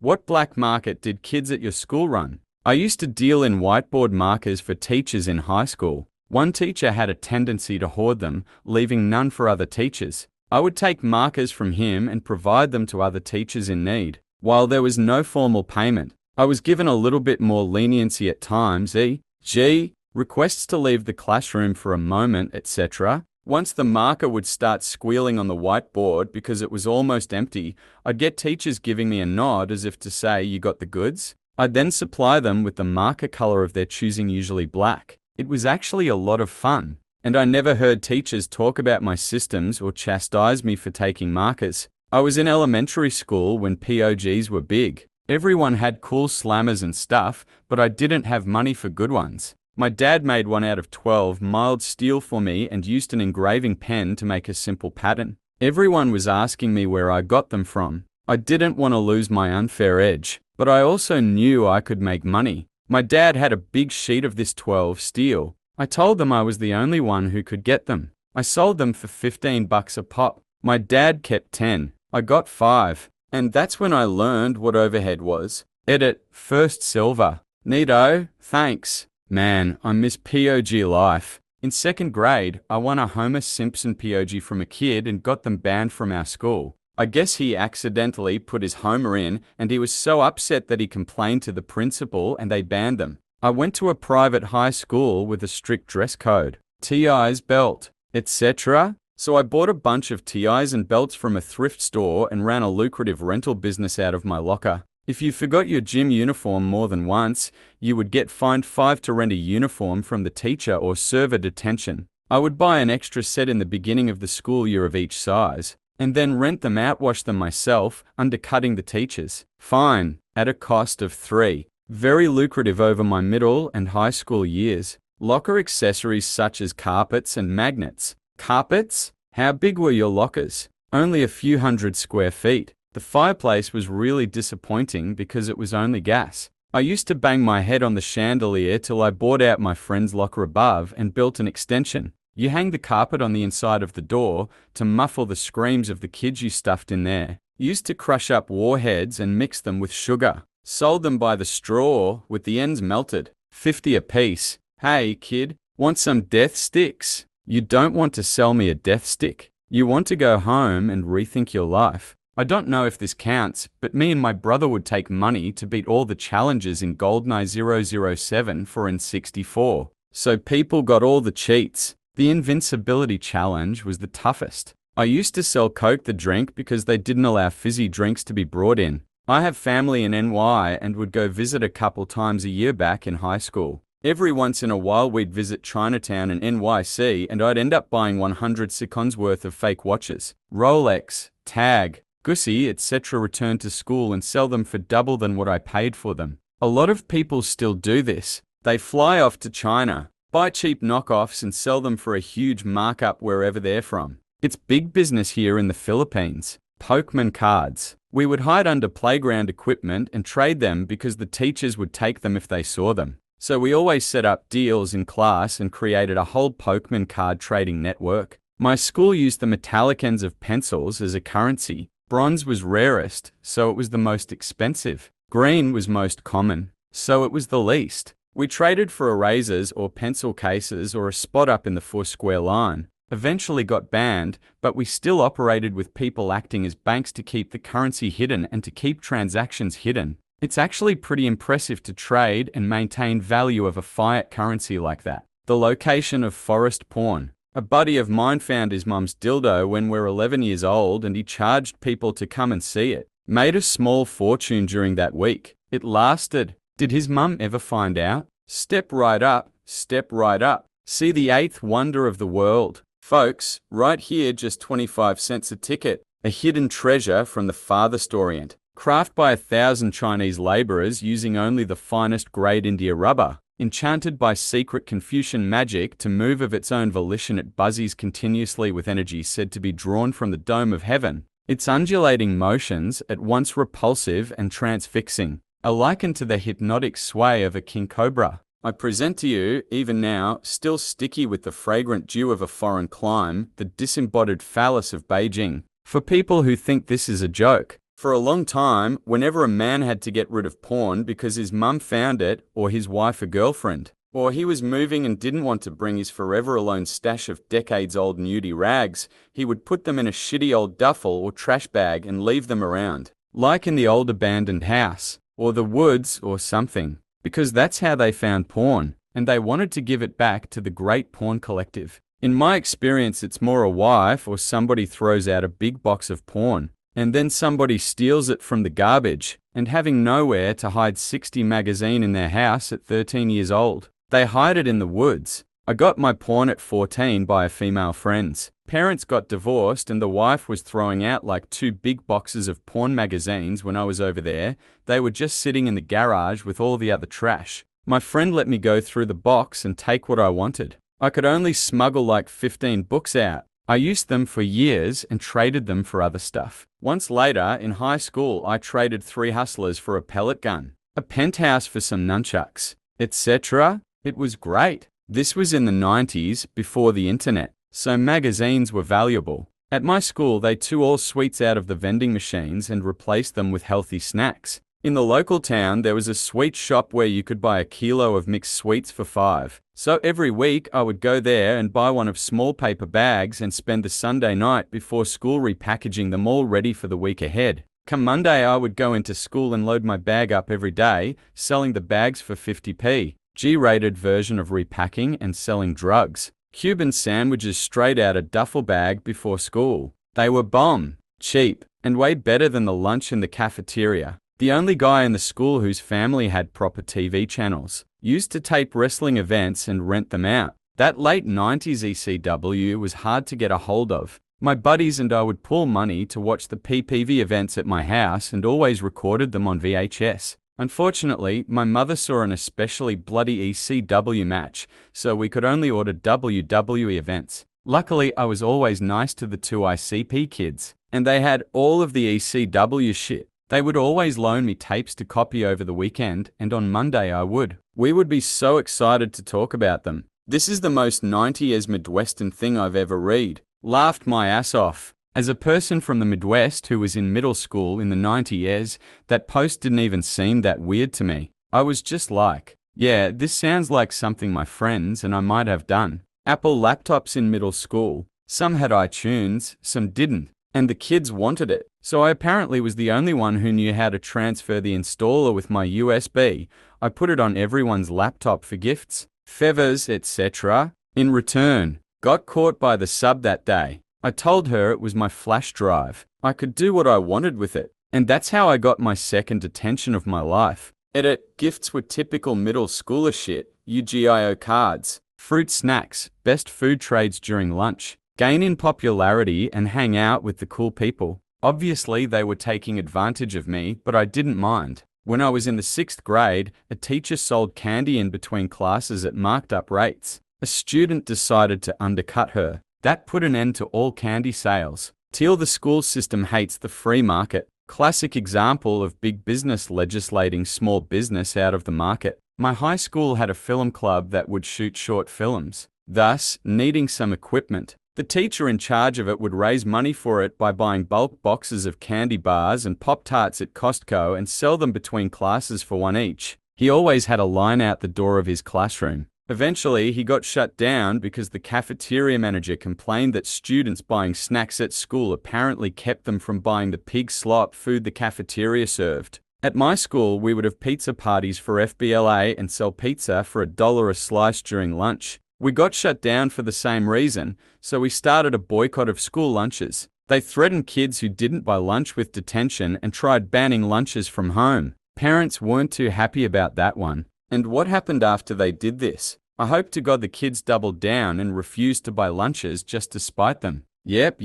What black market did kids at your school run? I used to deal in whiteboard markers for teachers in high school. One teacher had a tendency to hoard them, leaving none for other teachers. I would take markers from him and provide them to other teachers in need. While there was no formal payment, I was given a little bit more leniency at times, e.g., requests to leave the classroom for a moment, etc. Once the marker would start squealing on the whiteboard because it was almost empty, I'd get teachers giving me a nod as if to say, "You got the goods?" I'd then supply them with the marker color of their choosing, usually black. It was actually a lot of fun, and I never heard teachers talk about my systems or chastise me for taking markers. I was in elementary school when POGs were big. Everyone had cool slammers and stuff, but I didn't have money for good ones. My dad made one out of 12 mild steel for me and used an engraving pen to make a simple pattern. Everyone was asking me where I got them from. I didn't want to lose my unfair edge, but I also knew I could make money. My dad had a big sheet of this 12 steel. I told them I was the only one who could get them. I sold them for $15 a pop. My dad kept 10. I got 5. And that's when I learned what overhead was. Edit, first silver. Neato, thanks. Man, I miss POG life. In second grade, I won a Homer Simpson POG from a kid and got them banned from our school. I guess he accidentally put his Homer in, and he was so upset that he complained to the principal and they banned them. I went to a private high school with a strict dress code. TI's belt, etc. So I bought a bunch of TIs and belts from a thrift store and ran a lucrative rental business out of my locker. If you forgot your gym uniform more than once, you would get fined $5 to rent a uniform from the teacher or serve a detention. I would buy an extra set in the beginning of the school year of each size, and then rent them out, wash them myself, undercutting the teachers. Fine, at a cost of $3. Very lucrative over my middle and high school years. Locker accessories such as carpets and magnets. Carpets? How big were your lockers? Only a few hundred square feet. The fireplace was really disappointing because it was only gas. I used to bang my head on the chandelier till I bought out my friend's locker above and built an extension. You hang the carpet on the inside of the door to muffle the screams of the kids you stuffed in there. Used to crush up warheads and mix them with sugar. Sold them by the straw with the ends melted. 50 a piece. Hey kid, want some death sticks? You don't want to sell me a death stick. You want to go home and rethink your life. I don't know if this counts, but me and my brother would take money to beat all the challenges in GoldenEye 007 for N64. So people got all the cheats. The invincibility challenge was the toughest. I used to sell Coke the drink because they didn't allow fizzy drinks to be brought in. I have family in NY and would go visit a couple times a year back in high school. Every once in a while we'd visit Chinatown and NYC and I'd end up buying 100 seconds worth of fake watches. Rolex, Tag, Gussie, etc. return to school and sell them for double than what I paid for them. A lot of people still do this. They fly off to China, buy cheap knockoffs and sell them for a huge markup wherever they're from. It's big business here in the Philippines. Pokemon cards. We would hide under playground equipment and trade them because the teachers would take them if they saw them. So we always set up deals in class and created a whole Pokemon card trading network. My school used the metallic ends of pencils as a currency. Bronze was rarest, so it was the most expensive. Green was most common, so it was the least. We traded for erasers or pencil cases or a spot up in the 4-square line. Eventually got banned, but we still operated with people acting as banks to keep the currency hidden and to keep transactions hidden. It's actually pretty impressive to trade and maintain value of a fiat currency like that. The location of forest porn. A buddy of mine found his mum's dildo when we're 11 years old and he charged people to come and see it. Made a small fortune during that week. It lasted. Did his mum ever find out? Step right up, step right up. See the eighth wonder of the world. Folks, right here just 25 cents a ticket. A hidden treasure from the farthest Orient. Crafted by 1,000 Chinese laborers using only the finest grade India rubber. Enchanted by secret Confucian magic to move of its own volition, it buzzies continuously with energy said to be drawn from the dome of heaven. Its undulating motions, at once repulsive and transfixing, are likened to the hypnotic sway of a king cobra. I present to you, even now, still sticky with the fragrant dew of a foreign clime, the disembodied phallus of Beijing. For people who think this is a joke, For a long time, whenever a man had to get rid of porn because his mum found it, or his wife a girlfriend, or he was moving and didn't want to bring his forever alone stash of decades-old nudie rags, he would put them in a shitty old duffel or trash bag and leave them around, like in the old abandoned house, or the woods, or something, because that's how they found porn, and they wanted to give it back to the great porn collective. In my experience, it's more a wife or somebody throws out a big box of porn, and then somebody steals it from the garbage, and having nowhere to hide 60 magazine in their house at 13 years old, they hide it in the woods. I got my porn at 14 by a female friend's. Parents got divorced and the wife was throwing out like 2 big boxes of porn magazines when I was over there. They were just sitting in the garage with all the other trash. My friend let me go through the box and take what I wanted. I could only smuggle like 15 books out. I used them for years and traded them for other stuff. Once later, in high school, I traded 3 hustlers for a pellet gun, a penthouse for some nunchucks, etc. It was great. This was in the 90s, before the internet, so magazines were valuable. At my school, they took all sweets out of the vending machines and replaced them with healthy snacks. In the local town, there was a sweet shop where you could buy a kilo of mixed sweets for $5. So every week, I would go there and buy one of small paper bags and spend the Sunday night before school repackaging them all ready for the week ahead. Come Monday, I would go into school and load my bag up every day, selling the bags for 50p. G-rated version of repacking and selling drugs. Cuban sandwiches straight out a duffel bag before school. They were bomb, cheap, and way better than the lunch in the cafeteria. The only guy in the school whose family had proper TV channels. Used to tape wrestling events and rent them out. That late 90s ECW was hard to get a hold of. My buddies and I would pool money to watch the PPV events at my house and always recorded them on VHS. Unfortunately, my mother saw an especially bloody ECW match, so we could only order WWE events. Luckily, I was always nice to the 2 ICP kids, and they had all of the ECW shit. They would always loan me tapes to copy over the weekend, and on Monday I would. We would be so excited to talk about them. This is the most 90s Midwestern thing I've ever read. Laughed my ass off. As a person from the Midwest who was in middle school in the 90s, that post didn't even seem that weird to me. I was just like, yeah, this sounds like something my friends and I might have done. Apple laptops in middle school. Some had iTunes, some didn't. And the kids wanted it. So I apparently was the only one who knew how to transfer the installer with my USB. I put it on everyone's laptop for gifts, favors, etc. In return, got caught by the sub that day. I told her it was my flash drive. I could do what I wanted with it. And that's how I got my second detention of my life. Edit, gifts were typical middle schooler shit. UGIO cards, fruit snacks, best food trades during lunch. Gain in popularity and hang out with the cool people. Obviously, they were taking advantage of me, but I didn't mind. When I was in the 6th grade, a teacher sold candy in between classes at marked up rates. A student decided to undercut her. That put an end to all candy sales. Till the school system hates the free market. Classic example of big business legislating small business out of the market. My high school had a film club that would shoot short films, thus needing some equipment. The teacher in charge of it would raise money for it by buying bulk boxes of candy bars and Pop-Tarts at Costco and sell them between classes for $1 each. He always had a line out the door of his classroom. Eventually, he got shut down because the cafeteria manager complained that students buying snacks at school apparently kept them from buying the pig slop food the cafeteria served. At my school, we would have pizza parties for FBLA and sell pizza for $1 a slice during lunch. We got shut down for the same reason, so we started a boycott of school lunches. They threatened kids who didn't buy lunch with detention and tried banning lunches from home. Parents weren't too happy about that one. And what happened after they did this? I hope to God the kids doubled down and refused to buy lunches just to spite them. Yep.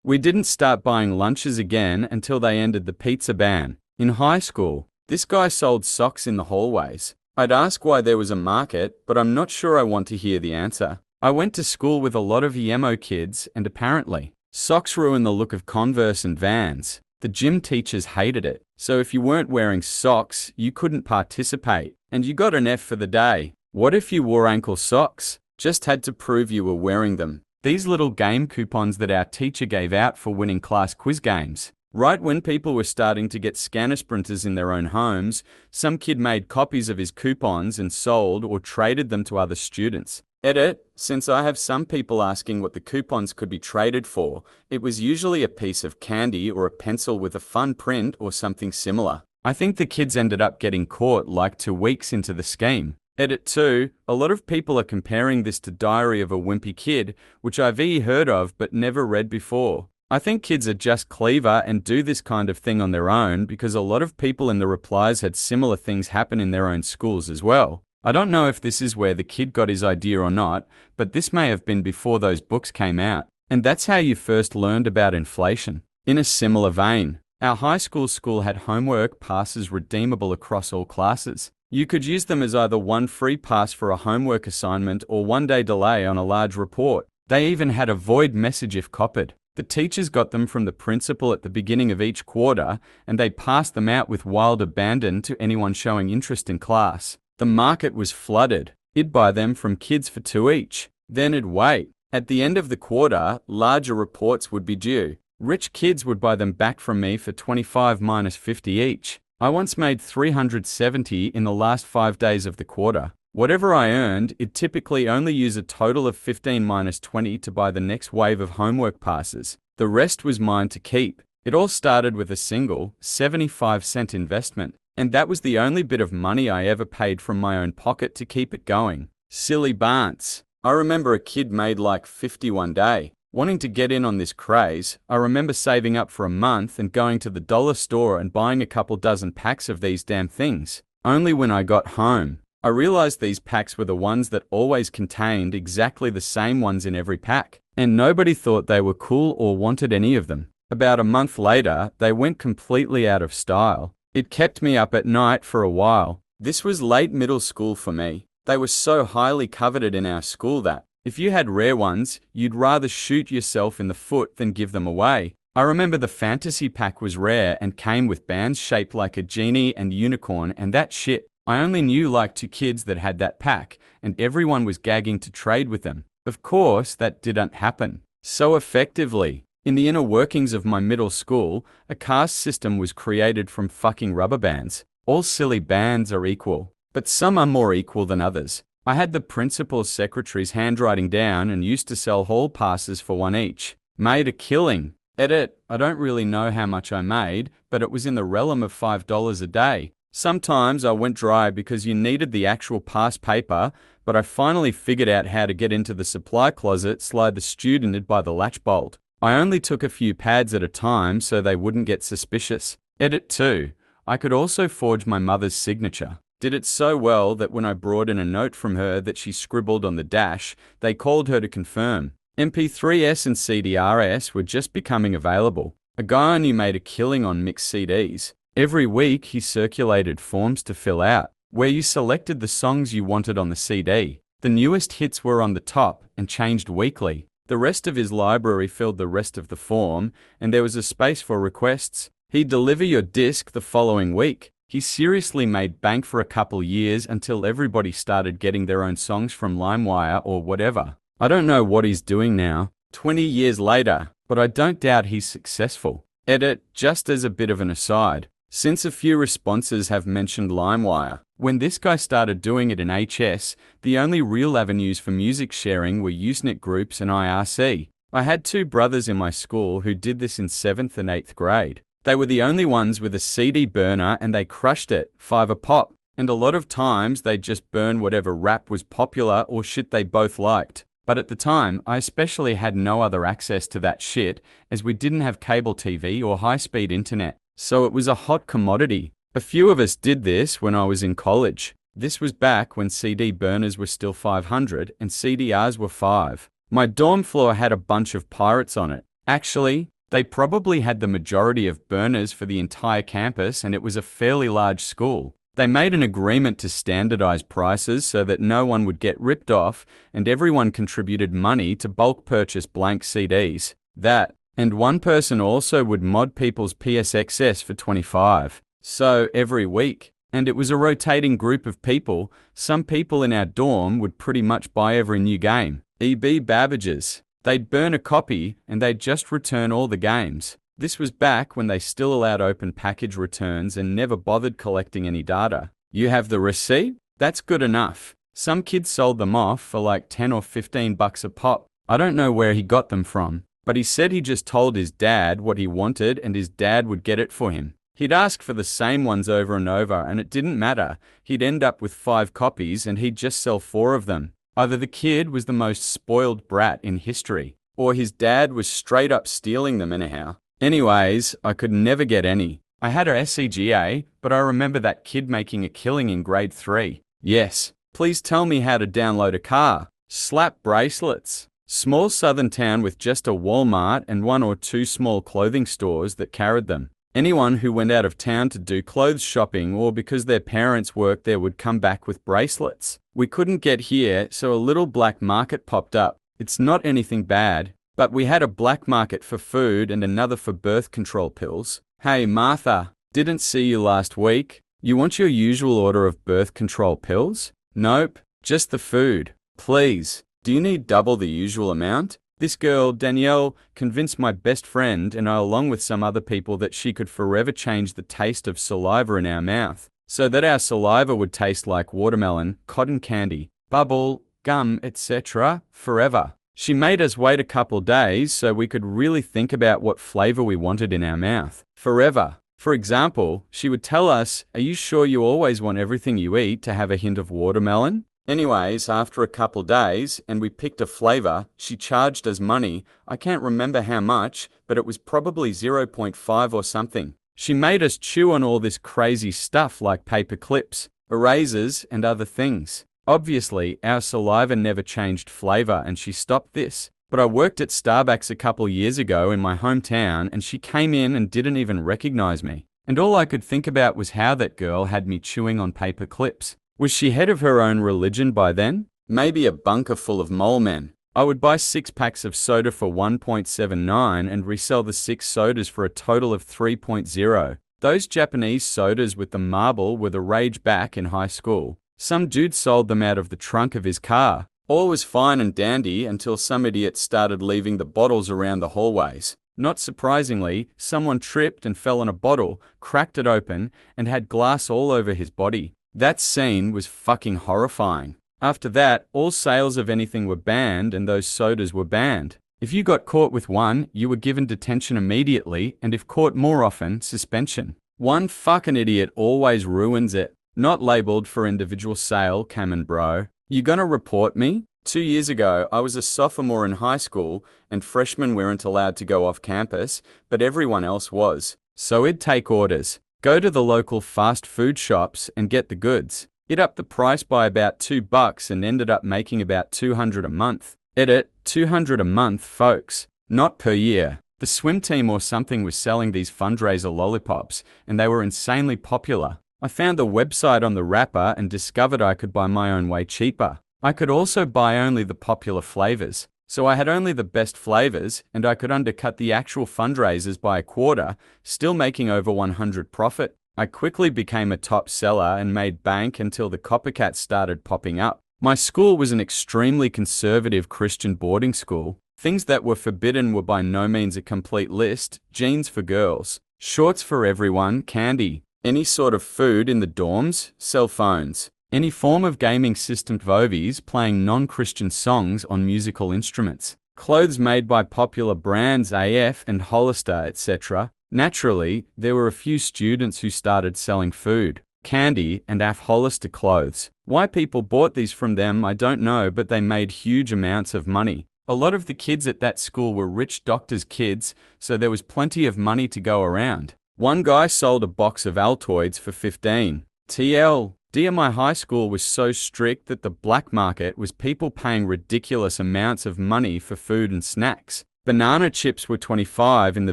We didn't start buying lunches again until they ended the pizza ban. In high school, this guy sold socks in the hallways. I'd ask why there was a market, but I'm not sure I want to hear the answer. I went to school with a lot of emo kids, and apparently, socks ruin the look of Converse and Vans. The gym teachers hated it, so if you weren't wearing socks, you couldn't participate, and you got an F for the day. What if you wore ankle socks? Just had to prove you were wearing them. These little game coupons that our teacher gave out for winning class quiz games. Right when people were starting to get scanner sprinters in their own homes, some kid made copies of his coupons and sold or traded them to other students. Edit, since I have some people asking what the coupons could be traded for, it was usually a piece of candy or a pencil with a fun print or something similar. I think the kids ended up getting caught like 2 weeks into the scheme. Edit 2, a lot of people are comparing this to Diary of a Wimpy Kid, which I've heard of but never read before. I think kids are just clever and do this kind of thing on their own because a lot of people in the replies had similar things happen in their own schools as well. I don't know if this is where the kid got his idea or not, but this may have been before those books came out. And that's how you first learned about inflation. In a similar vein, our high school had homework passes redeemable across all classes. You could use them as either one free pass for a homework assignment or 1 day delay on a large report. They even had a void message if copied. The teachers got them from the principal at the beginning of each quarter, and they passed them out with wild abandon to anyone showing interest in class. The market was flooded. I'd buy them from kids for 2 each. Then I'd wait. At the end of the quarter, larger reports would be due. Rich kids would buy them back from me for 25 minus 50 each. I once made 370 in the last 5 days of the quarter. Whatever I earned, it'd typically only use a total of 15 minus 20 to buy the next wave of homework passes. The rest was mine to keep. It all started with a single, 75-cent investment, and that was the only bit of money I ever paid from my own pocket to keep it going. Silly bants. I remember a kid made like 50 one day. Wanting to get in on this craze, I remember saving up for a month and going to the dollar store and buying a couple dozen packs of these damn things. Only when I got home, I realized these packs were the ones that always contained exactly the same ones in every pack, and nobody thought they were cool or wanted any of them. About a month later, they went completely out of style. It kept me up at night for a while. This was late middle school for me. They were so highly coveted in our school that, if you had rare ones, you'd rather shoot yourself in the foot than give them away. I remember the fantasy pack was rare and came with bands shaped like a genie and unicorn and that shit. I only knew like 2 kids that had that pack, and everyone was gagging to trade with them. Of course, that didn't happen. So effectively, in the inner workings of my middle school, a caste system was created from fucking rubber bands. All silly bands are equal, but some are more equal than others. I had the principal's secretary's handwriting down and used to sell hall passes for 1 each. Made a killing. Edit, I don't really know how much I made, but it was in the realm of $5 a day. Sometimes I went dry because you needed the actual pass paper, but I finally figured out how to get into the supply closet, slide the student in by the latch bolt. I only took a few pads at a time so they wouldn't get suspicious. Edit 2. I could also forge my mother's signature. Did it so well that when I brought in a note from her that she scribbled on the dash, they called her to confirm. MP3S and CDRS were just becoming available. A guy I knew made a killing on mixed CDs. Every week he circulated forms to fill out, where you selected the songs you wanted on the CD. The newest hits were on the top and changed weekly. The rest of his library filled the rest of the form, and there was a space for requests. He'd deliver your disc the following week. He seriously made bank for a couple years until everybody started getting their own songs from LimeWire or whatever. I don't know what he's doing now, 20 years later, but I don't doubt he's successful. Edit, just as a bit of an aside, since a few responses have mentioned LimeWire, when this guy started doing it in HS, the only real avenues for music sharing were Usenet groups and IRC. I had 2 brothers in my school who did this in 7th and 8th grade. They were the only ones with a CD burner and they crushed it, $5 a pop. And a lot of times they'd just burn whatever rap was popular or shit they both liked. But at the time, I especially had no other access to that shit as we didn't have cable TV or high-speed internet. So it was a hot commodity. A few of us did this when I was in college. This was back when CD burners were still 500 and CDRs were 5. My dorm floor had a bunch of pirates on it. Actually, they probably had the majority of burners for the entire campus and it was a fairly large school. They made an agreement to standardize prices so that no one would get ripped off and everyone contributed money to bulk purchase blank CDs. That, and one person also would mod people's PSXS for 25. So every week. And it was a rotating group of people. Some people in our dorm would pretty much buy every new game. EB Babbages. They'd burn a copy and they'd just return all the games. This was back when they still allowed open package returns and never bothered collecting any data. You have the receipt? That's good enough. Some kids sold them off for like 10 or 15 bucks a pop. I don't know where he got them from, but he said he just told his dad what he wanted and his dad would get it for him. He'd ask for the same ones over and over and it didn't matter. He'd end up with 5 copies and he'd just sell 4 of them. Either the kid was the most spoiled brat in history, or his dad was straight up stealing them anyhow. Anyways, I could never get any. I had a SEGA, but I remember that kid making a killing in grade 3. Yes. Please tell me how to download a car. Slap bracelets. Small southern town with just a Walmart and 1 or 2 small clothing stores that carried them. Anyone who went out of town to do clothes shopping or because their parents worked there would come back with bracelets. We couldn't get here, so a little black market popped up. It's not anything bad, but we had a black market for food and another for birth control pills. Hey Martha, didn't see you last week. You want your usual order of birth control pills? Nope, just the food. Please, do you need double the usual amount? This girl, Danielle, convinced my best friend and I along with some other people that she could forever change the taste of saliva in our mouth, so that our saliva would taste like watermelon, cotton candy, bubble, gum, etc. forever. She made us wait a couple days so we could really think about what flavor we wanted in our mouth. Forever. For example, she would tell us, "Are you sure you always want everything you eat to have a hint of watermelon?" Anyways, after a couple days, and we picked a flavor, she charged us money. I can't remember how much, but it was probably 0.5 or something. She made us chew on all this crazy stuff like paper clips, erasers, and other things. Obviously, our saliva never changed flavor and she stopped this. But I worked at Starbucks a couple years ago in my hometown and she came in and didn't even recognize me. And all I could think about was how that girl had me chewing on paper clips. Was she head of her own religion by then? Maybe a bunker full of mole men. I would buy 6 packs of soda for 1.79 and resell the 6 sodas for a total of 3.0. Those Japanese sodas with the marble were the rage back in high school. Some dude sold them out of the trunk of his car. All was fine and dandy until some idiot started leaving the bottles around the hallways. Not surprisingly, someone tripped and fell on a bottle, cracked it open, and had glass all over his body. That scene was fucking horrifying. After that, all sales of anything were banned and those sodas were banned. If you got caught with one, you were given detention immediately, and if caught more often, suspension. One fucking idiot always ruins it. Not labeled for individual sale, Cameron bro. You gonna report me? 2 years ago, I was a sophomore in high school, and freshmen weren't allowed to go off campus, but everyone else was. So I'd take orders, go to the local fast food shops and get the goods. It upped the price by about $2 and ended up making about $200 a month. Edit, $200 a month, folks, not per year. The swim team or something was selling these fundraiser lollipops, and they were insanely popular. I found the website on the wrapper and discovered I could buy my own way cheaper. I could also buy only the popular flavors. So I had only the best flavors and I could undercut the actual fundraisers by a quarter, still making over 100 profit. I quickly became a top seller and made bank until the copycats started popping up. My school was an extremely conservative Christian boarding school. Things that were forbidden were by no means a complete list: jeans for girls, shorts for everyone, candy, any sort of food in the dorms, cell phones, any form of gaming system, vovies playing non-Christian songs on musical instruments, clothes made by popular brands AF and Hollister, etc. Naturally, there were a few students who started selling food, candy, and AF Hollister clothes. Why people bought these from them I don't know, but they made huge amounts of money. A lot of the kids at that school were rich doctors' kids, so there was plenty of money to go around. One guy sold a box of Altoids for 15 TL. Dear, my high school was so strict that the black market was people paying ridiculous amounts of money for food and snacks. Banana chips were 25 in the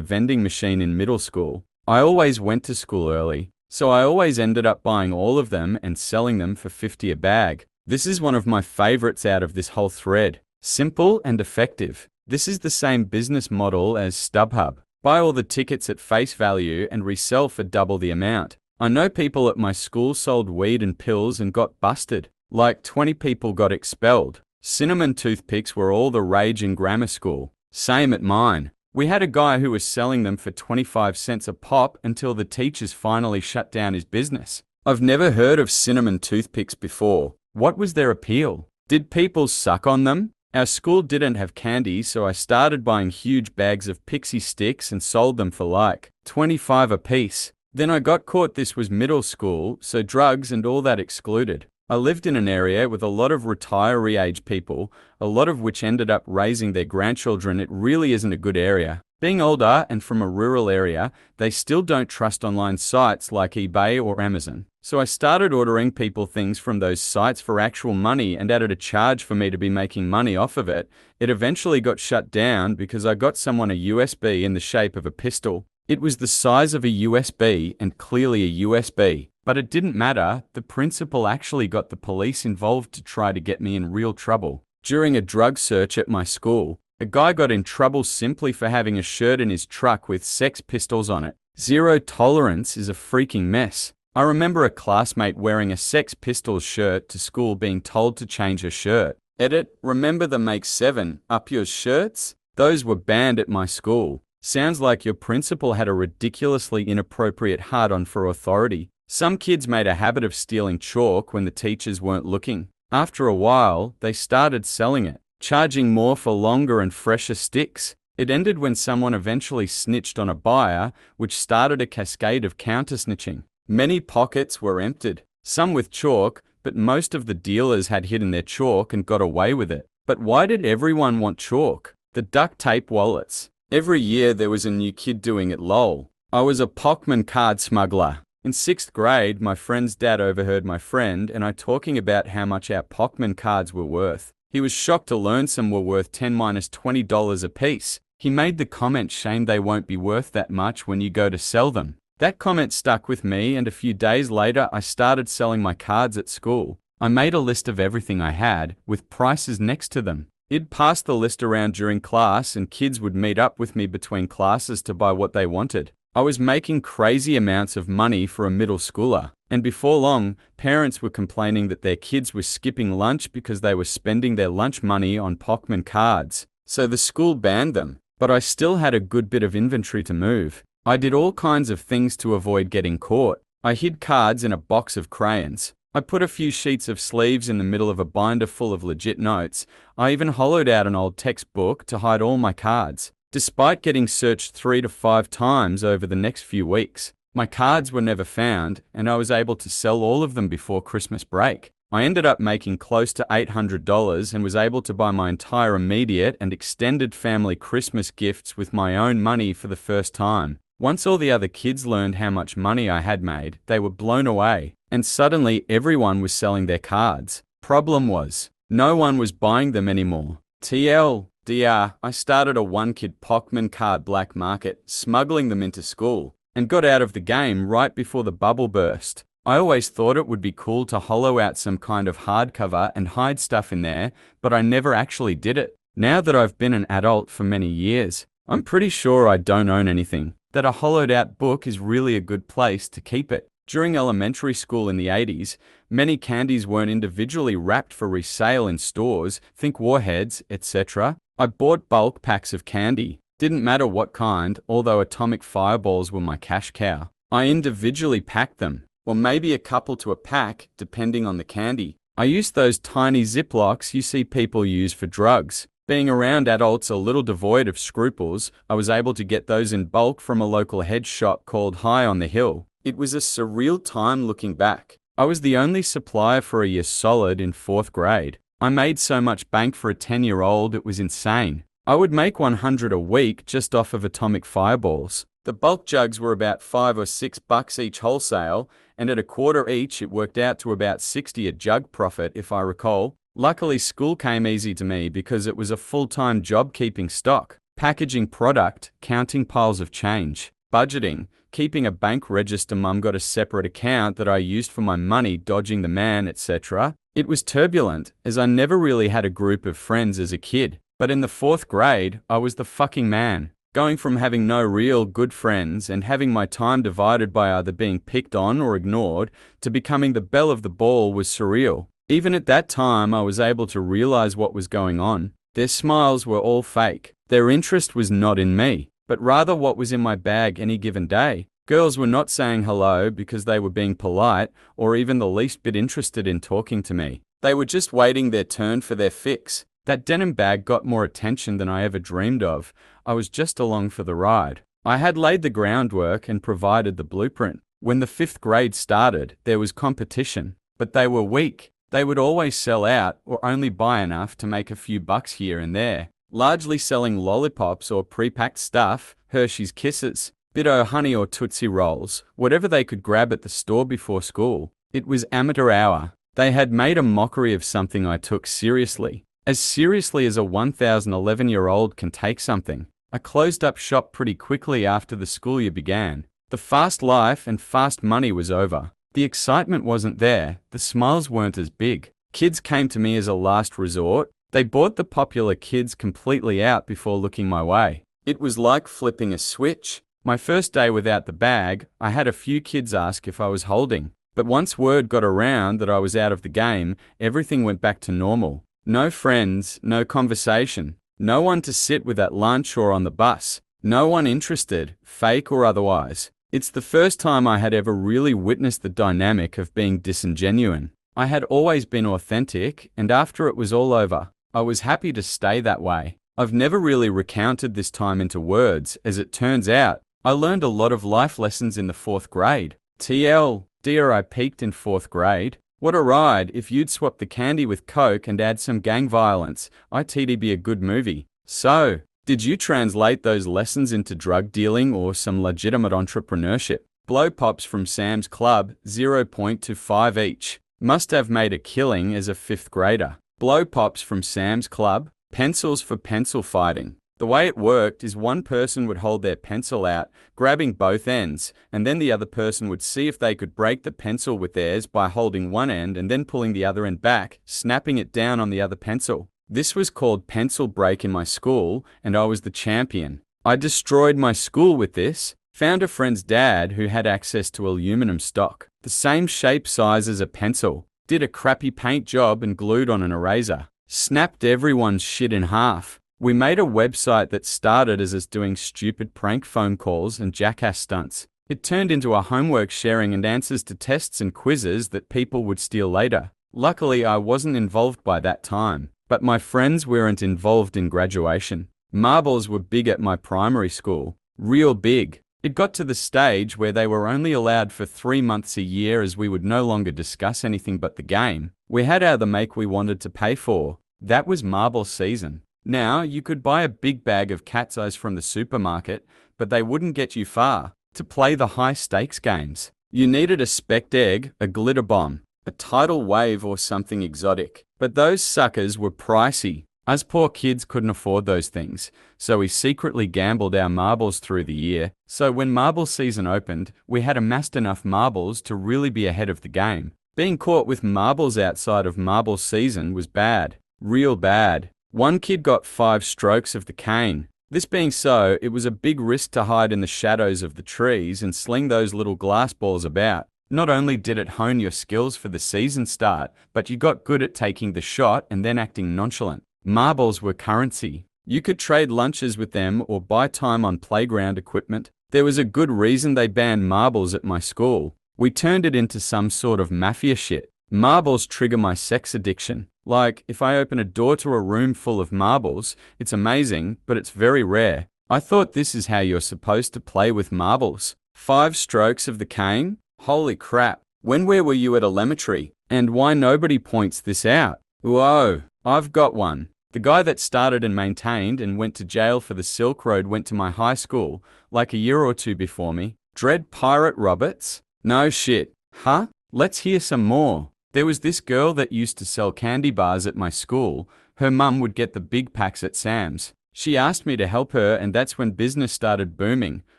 vending machine in middle school. I always went to school early, so I always ended up buying all of them and selling them for 50 a bag. This is one of my favorites out of this whole thread. Simple and effective. This is the same business model as StubHub. Buy all the tickets at face value and resell for double the amount. I know people at my school sold weed and pills and got busted. Like 20 people got expelled. Cinnamon toothpicks were all the rage in grammar school. Same at mine. We had a guy who was selling them for 25 cents a pop until the teachers finally shut down his business. I've never heard of cinnamon toothpicks before. What was their appeal? Did people suck on them? Our school didn't have candy, so I started buying huge bags of pixie sticks and sold them for like 25 a piece. Then I got caught. This was middle school, so drugs and all that excluded. I lived in an area with a lot of retiree age people, a lot of which ended up raising their grandchildren. It really isn't a good area. Being older and from a rural area, they still don't trust online sites like eBay or Amazon. So I started ordering people things from those sites for actual money and added a charge for me to be making money off of it. It eventually got shut down because I got someone a USB in the shape of a pistol. It was the size of a USB and clearly a USB. But it didn't matter. The principal actually got the police involved to try to get me in real trouble. During a drug search at my school, a guy got in trouble simply for having a shirt in his truck with Sex Pistols on it. Zero tolerance is a freaking mess. I remember a classmate wearing a Sex Pistols shirt to school being told to change her shirt. Edit, remember the Make 7 Up Yours shirts? Those were banned at my school. Sounds like your principal had a ridiculously inappropriate hard-on for authority. Some kids made a habit of stealing chalk when the teachers weren't looking. After a while, they started selling it, charging more for longer and fresher sticks. It ended when someone eventually snitched on a buyer, which started a cascade of counter-snitching. Many pockets were emptied, some with chalk, but most of the dealers had hidden their chalk and got away with it. But why did everyone want chalk? The duct tape wallets. Every year there was a new kid doing it, lol. I was a Pokémon card smuggler. In 6th grade, my friend's dad overheard my friend and I talking about how much our Pokémon cards were worth. He was shocked to learn some were worth $10–20 a piece. He made the comment, shame they won't be worth that much when you go to sell them. That comment stuck with me, and a few days later I started selling my cards at school. I made a list of everything I had, with prices next to them. I'd pass the list around during class and kids would meet up with me between classes to buy what they wanted. I was making crazy amounts of money for a middle schooler, and before long, parents were complaining that their kids were skipping lunch because they were spending their lunch money on Pokémon cards. So the school banned them, but I still had a good bit of inventory to move. I did all kinds of things to avoid getting caught. I hid cards in a box of crayons. I put a few sheets of sleeves in the middle of a binder full of legit notes. I even hollowed out an old textbook to hide all my cards. Despite getting searched 3 to 5 times over the next few weeks, my cards were never found, and I was able to sell all of them before Christmas break. I ended up making close to $800 and was able to buy my entire immediate and extended family Christmas gifts with my own money for the first time. Once all the other kids learned how much money I had made, they were blown away, and suddenly everyone was selling their cards. Problem was, no one was buying them anymore. TLDR, I started a one-kid Pokémon card black market, smuggling them into school, and got out of the game right before the bubble burst. I always thought it would be cool to hollow out some kind of hardcover and hide stuff in there, but I never actually did it. Now that I've been an adult for many years, I'm pretty sure I don't own anything. That a hollowed out book is really a good place to keep it. During elementary school in the 80s, many candies weren't individually wrapped for resale in stores, think Warheads, etc. I bought bulk packs of candy. Didn't matter what kind, although atomic fireballs were my cash cow. I individually packed them, or maybe a couple to a pack, depending on the candy. I used those tiny Ziplocs you see people use for drugs. Being around adults a little devoid of scruples, I was able to get those in bulk from a local head shop called High on the Hill. It was a surreal time looking back. I was the only supplier for a year solid in 4th grade. I made so much bank for a 10-year-old it was insane. I would make $100 a week just off of atomic fireballs. The bulk jugs were about $5 or $6 each wholesale, and at a quarter each it worked out to about $60 a jug profit if I recall. Luckily, school came easy to me because it was a full-time job keeping stock, packaging product, counting piles of change, budgeting, keeping a bank register. Mum got a separate account that I used for my money, dodging the man, etc. It was turbulent, as I never really had a group of friends as a kid, but in the 4th grade, I was the fucking man. Going from having no real good friends and having my time divided by either being picked on or ignored to becoming the belle of the ball was surreal. Even at that time, I was able to realize what was going on. Their smiles were all fake. Their interest was not in me, but rather what was in my bag any given day. Girls were not saying hello because they were being polite or even the least bit interested in talking to me. They were just waiting their turn for their fix. That denim bag got more attention than I ever dreamed of. I was just along for the ride. I had laid the groundwork and provided the blueprint. When the 5th grade started, there was competition, but they were weak. They would always sell out or only buy enough to make a few bucks here and there, largely selling lollipops or pre-packed stuff, Hershey's Kisses, Bit-O Honey or Tootsie Rolls, whatever they could grab at the store before school. It was amateur hour. They had made a mockery of something I took seriously as a 1011-year-old can take something. I closed up shop pretty quickly after the school year began. The fast life and fast money was over. The excitement wasn't there, the smiles weren't as big. Kids came to me as a last resort. They bought the popular kids completely out before looking my way. It was like flipping a switch. My first day without the bag, I had a few kids ask if I was holding. But once word got around that I was out of the game, everything went back to normal. No friends, no conversation, no one to sit with at lunch or on the bus, no one interested, fake or otherwise. It's the first time I had ever really witnessed the dynamic of being disingenuine. I had always been authentic, and after it was all over, I was happy to stay that way. I've never really recounted this time into words. As it turns out, I learned a lot of life lessons in the 4th grade. TL, dear, I peaked in 4th grade. What a ride. If you'd swap the candy with Coke and add some gang violence, it'd be a good movie. So, did you translate those lessons into drug dealing or some legitimate entrepreneurship? Blow pops from Sam's Club, 0.25 each. Must have made a killing as a 5th grader. Blow pops from Sam's Club, pencils for pencil fighting. The way it worked is one person would hold their pencil out, grabbing both ends, and then the other person would see if they could break the pencil with theirs by holding one end and then pulling the other end back, snapping it down on the other pencil. This was called pencil break in my school, and I was the champion. I destroyed my school with this. Found a friend's dad who had access to aluminum stock, the same shape size as a pencil. Did a crappy paint job and glued on an eraser. Snapped everyone's shit in half. We made a website that started as us doing stupid prank phone calls and jackass stunts. It turned into a homework sharing and answers to tests and quizzes that people would steal later. Luckily, I wasn't involved by that time, but my friends weren't involved in graduation. Marbles were big at my primary school. Real big. It got to the stage where they were only allowed for 3 months a year as we would no longer discuss anything but the game. We had the make we wanted to pay for. That was marble season. Now, you could buy a big bag of cat's eyes from the supermarket, but they wouldn't get you far. To play the high-stakes games, you needed a specked egg, a glitter bomb, a tidal wave or something exotic. But those suckers were pricey. Us poor kids couldn't afford those things, so we secretly gambled our marbles through the year. So when marble season opened, we had amassed enough marbles to really be ahead of the game. Being caught with marbles outside of marble season was bad. Real bad. One kid got 5 strokes of the cane. This being so, it was a big risk to hide in the shadows of the trees and sling those little glass balls about. Not only did it hone your skills for the season start, but you got good at taking the shot and then acting nonchalant. Marbles were currency. You could trade lunches with them or buy time on playground equipment. There was a good reason they banned marbles at my school. We turned it into some sort of mafia shit. Marbles trigger my sex addiction. Like, if I open a door to a room full of marbles, it's amazing, but it's very rare. I thought this is how you're supposed to play with marbles. 5 strokes of the cane? Holy crap. Where were you at elementary? And why nobody points this out? Whoa, I've got one. The guy that started and maintained and went to jail for the Silk Road went to my high school, like a year or 2 before me. Dread Pirate Roberts? No shit. Huh? Let's hear some more. There was this girl that used to sell candy bars at my school. Her mum would get the big packs at Sam's. She asked me to help her, and that's when business started booming.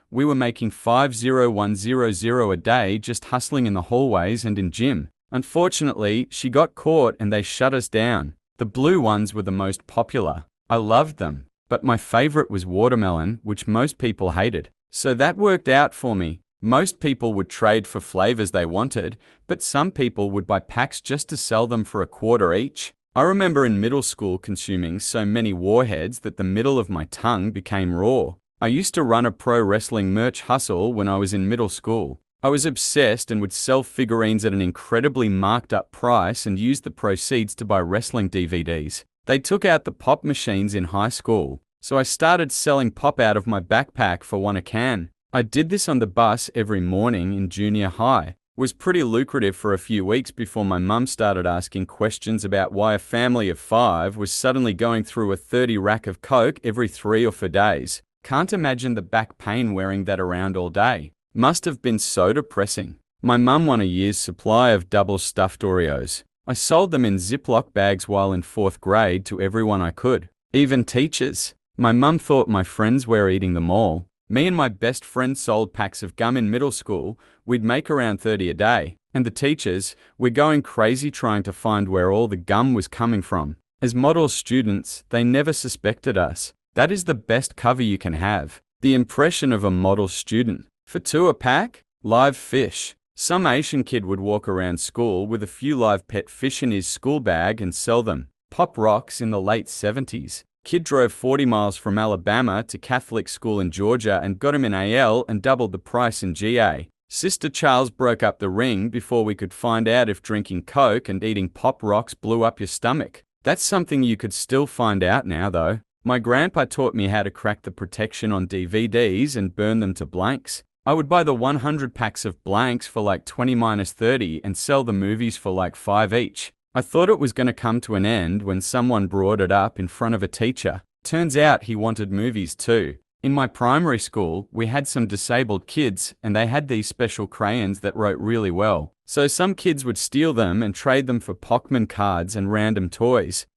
We were making 50100 a day just hustling in the hallways and in gym. Unfortunately, she got caught and they shut us down. The blue ones were the most popular. I loved them, but my favorite was watermelon, which most people hated. So that worked out for me. Most people would trade for flavors they wanted, but some people would buy packs just to sell them for $0.25 each. I remember in middle school consuming so many warheads that the middle of my tongue became raw. I used to run a pro wrestling merch hustle when I was in middle school. I was obsessed and would sell figurines at an incredibly marked up price and use the proceeds to buy wrestling DVDs. They took out the pop machines in high school, so I started selling pop out of my backpack for $1 a can. I did this on the bus every morning in junior high. It was pretty lucrative for a few weeks before my mum started asking questions about why a family of 5 was suddenly going through a 30 rack of Coke every 3 or 4 days. Can't imagine the back pain wearing that around all day. Must have been so depressing. My mum won a year's supply of double stuffed Oreos. I sold them in Ziploc bags while in 4th grade to everyone I could, even teachers. My mum thought my friends were eating them all. Me and my best friend sold packs of gum in middle school. We'd make around 30 a day. And the teachers, we're going crazy trying to find where all the gum was coming from. As model students, they never suspected us. That is the best cover you can have. The impression of a model student. For $2 a pack? Live fish. Some Asian kid would walk around school with a few live pet fish in his school bag and sell them. Pop rocks in the late 70s. Kid drove 40 miles from Alabama to Catholic school in Georgia and got him in AL and doubled the price in GA. Sister Charles broke up the ring before we could find out if drinking Coke and eating pop rocks blew up your stomach. That's something you could still find out now though. My grandpa taught me how to crack the protection on DVDs and burn them to blanks. I would buy the 100 packs of blanks for like 20-30 and sell the movies for like 5 each. I thought it was going to come to an end when someone brought it up in front of a teacher. Turns out he wanted movies too. In my primary school, we had some disabled kids and they had these special crayons that wrote really well. So some kids would steal them and trade them for Pokémon cards and random toys.